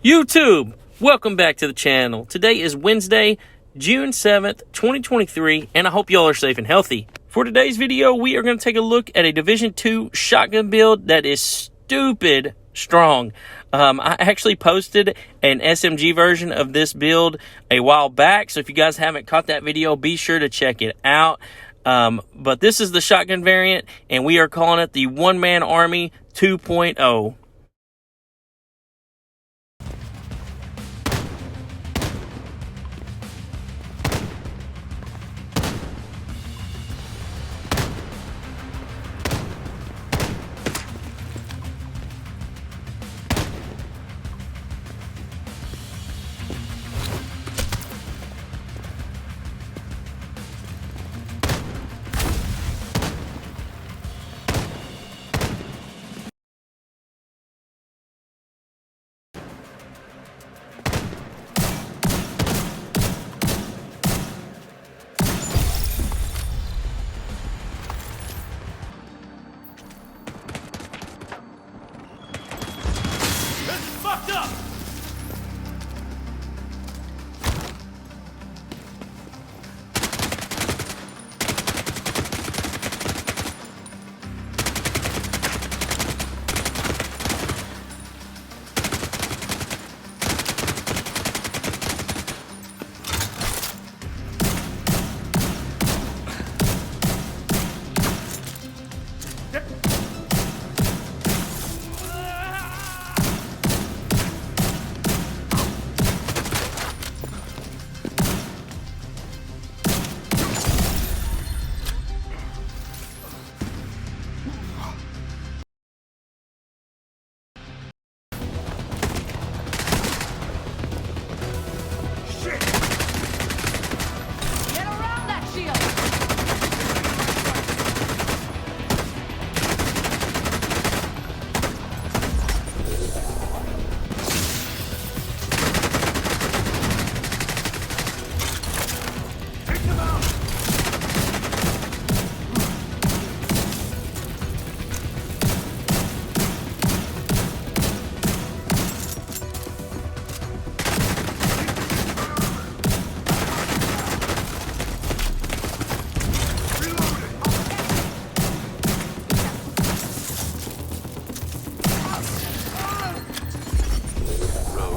YouTube, welcome back to the channel. Today is Wednesday, June 7th, 2023, and I hope y'all are safe and healthy. For today's video, we are going to take a look at a Division 2 shotgun build that is stupid strong. I actually posted an SMG version of this build a while back, so if you guys haven't caught that video, be sure to check it out. But this is the shotgun variant, and we are calling it the One Man Army 2.0.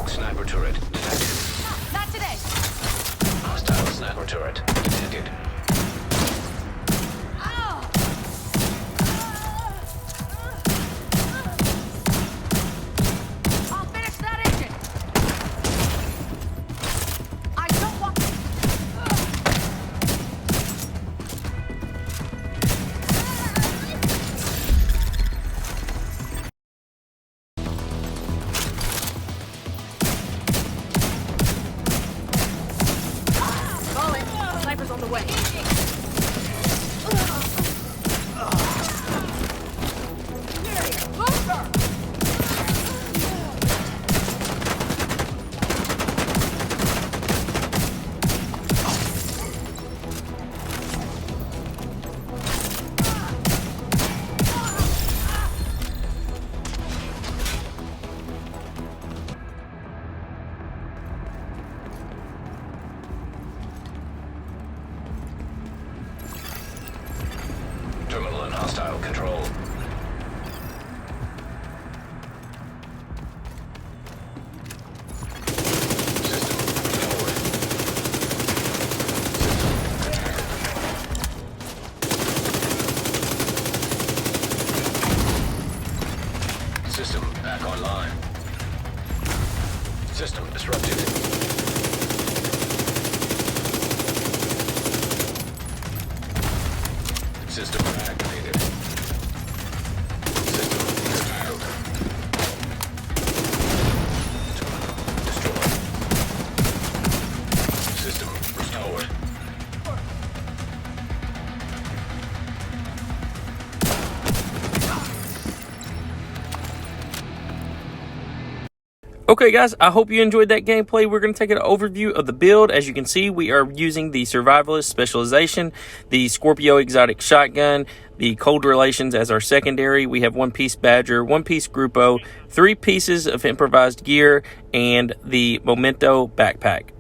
Sniper turret detected. Not today. Hostile sniper turret detected. I'll finish that engine. I don't want. Sniper's on the way. Terminal in hostile control. System back online. System disrupted. System activated. System failed. Terminal destroyed. System restored. Okay, guys, I hope you enjoyed that gameplay. We're going to take an overview of the build. As you can see, we are using the Survivalist Specialization, the Scorpio Exotic Shotgun, the Cold Relations as our secondary. We have one-piece Badger, one-piece Grupo, 3 pieces of improvised gear, and the Memento backpack.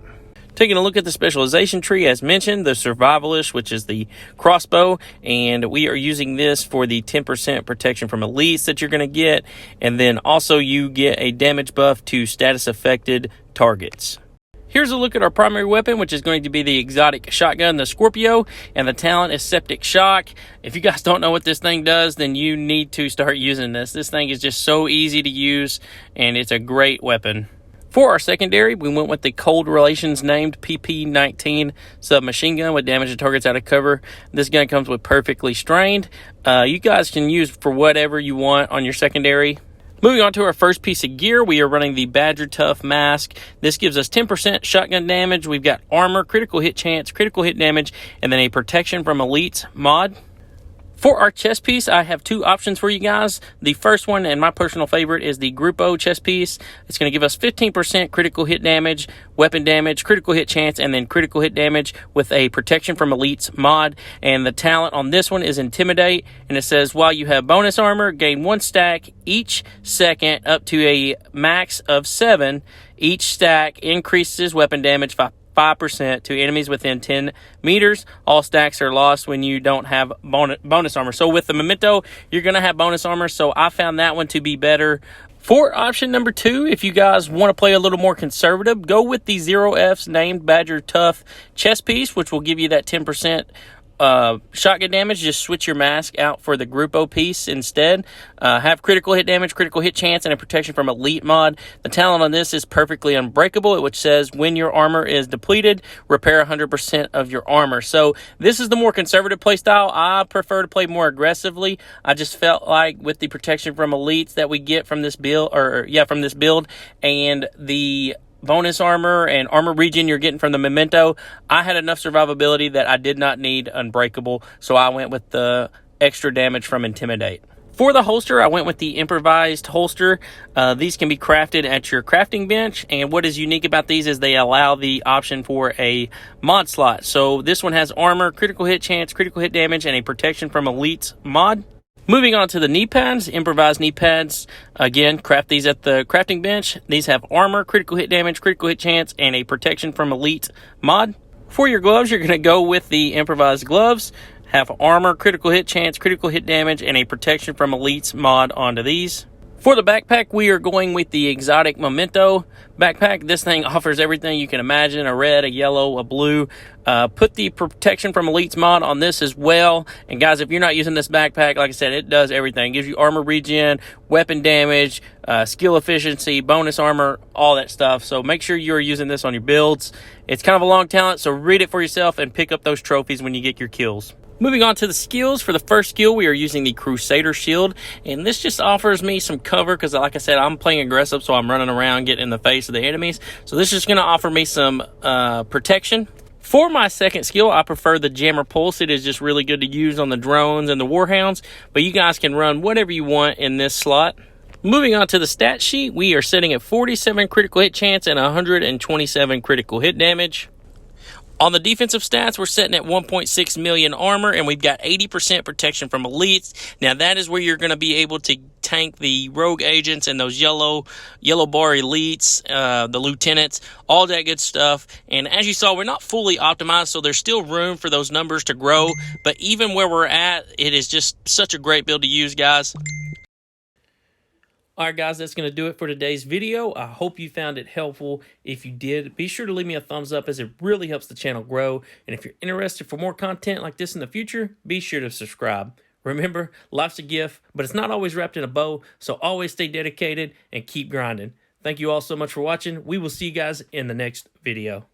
Taking a look at the specialization tree, as mentioned, the Survivalist, which is the crossbow, and we are using this for the 10% protection from elites that you're going to get, and then also you get a damage buff to status affected targets. Here's a look at our primary weapon, which is going to be the exotic shotgun, the Scorpio, and the talent is Septic Shock. If you guys don't know what this thing does, then you need to start using this. This thing is just so easy to use, and it's a great weapon. For our secondary, we went with the Cold Relations named PP-19 submachine gun with damage to targets out of cover. This gun comes with perfectly strained. You guys can use for whatever you want on your secondary. Moving on to our first piece of gear, we are running the Badger Tough mask. This gives us 10% shotgun damage. We've got armor, critical hit chance, critical hit damage, and then a protection from elites mod. For our chest piece, I have 2 options for you guys. The first one, and my personal favorite, is the Grupo chest piece. It's going to give us 15% critical hit damage, weapon damage, critical hit chance, and then critical hit damage with a protection from elites mod. And the talent on this one is Intimidate. And it says, while you have bonus armor, gain 1 stack each second up to a max of 7. Each stack increases weapon damage by 5% to enemies within 10 meters. All stacks are lost when you don't have bonus armor. So with the Memento, you're going to have bonus armor. So I found that one to be better. For option number 2, if you guys want to play a little more conservative, go with the 0F's named Badger Tough chest piece, which will give you that 10% shotgun damage. Just switch your mask out for the Grupo piece instead. Have critical hit damage, critical hit chance, and a protection from elite mod. The talent on this is perfectly unbreakable, which says when your armor is depleted, repair 100% of your armor. So this is the more conservative play style. I prefer to play more aggressively. I just felt like with the protection from elites that we get from this build, and the bonus armor and armor regen you're getting from the Memento, I had enough survivability that I did not need Unbreakable, so I went with the extra damage from Intimidate. For the holster, I went with the improvised holster. These can be crafted at your crafting bench, and what is unique about these is they allow the option for a mod slot. So this one has armor, critical hit chance, critical hit damage, and a protection from elites mod. Moving on to the knee pads, improvised knee pads. Again, craft these at the crafting bench. These have armor, critical hit damage, critical hit chance, and a protection from elite mod. For your gloves, you're going to go with the improvised gloves. Have armor, critical hit chance, critical hit damage, and a protection from elites mod onto these. For the backpack, we are going with the exotic Memento backpack. This thing offers everything you can imagine, a red, a yellow, a blue. Put the protection from elites mod on this as well. And guys, if you're not using this backpack, like I said, it does everything. It gives you armor regen, weapon damage, skill efficiency, bonus armor, all that stuff. So make sure you're using this on your builds. It's kind of a long talent, so read it for yourself and pick up those trophies when you get your kills. Moving on to the skills. For the first skill, we are using the Crusader Shield, and this just offers me some cover because, like I said, I'm playing aggressive, so I'm running around getting in the face of the enemies. So this is just going to offer me some protection. For my second skill, I prefer the Jammer Pulse. It is just really good to use on the drones and the Warhounds, but you guys can run whatever you want in this slot. Moving on to the stat sheet, we are sitting at 47 critical hit chance and 127 critical hit damage. On the defensive stats, we're sitting at 1.6 million armor, and we've got 80% protection from elites. Now, that is where you're going to be able to tank the rogue agents and those yellow bar elites, the lieutenants, all that good stuff. And as you saw, we're not fully optimized, so there's still room for those numbers to grow. But even where we're at, it is just such a great build to use, guys. Alright guys, that's going to do it for today's video. I hope you found it helpful. If you did, be sure to leave me a thumbs up as it really helps the channel grow. And if you're interested for more content like this in the future, be sure to subscribe. Remember, life's a gift, but it's not always wrapped in a bow, so always stay dedicated and keep grinding. Thank you all so much for watching. We will see you guys in the next video.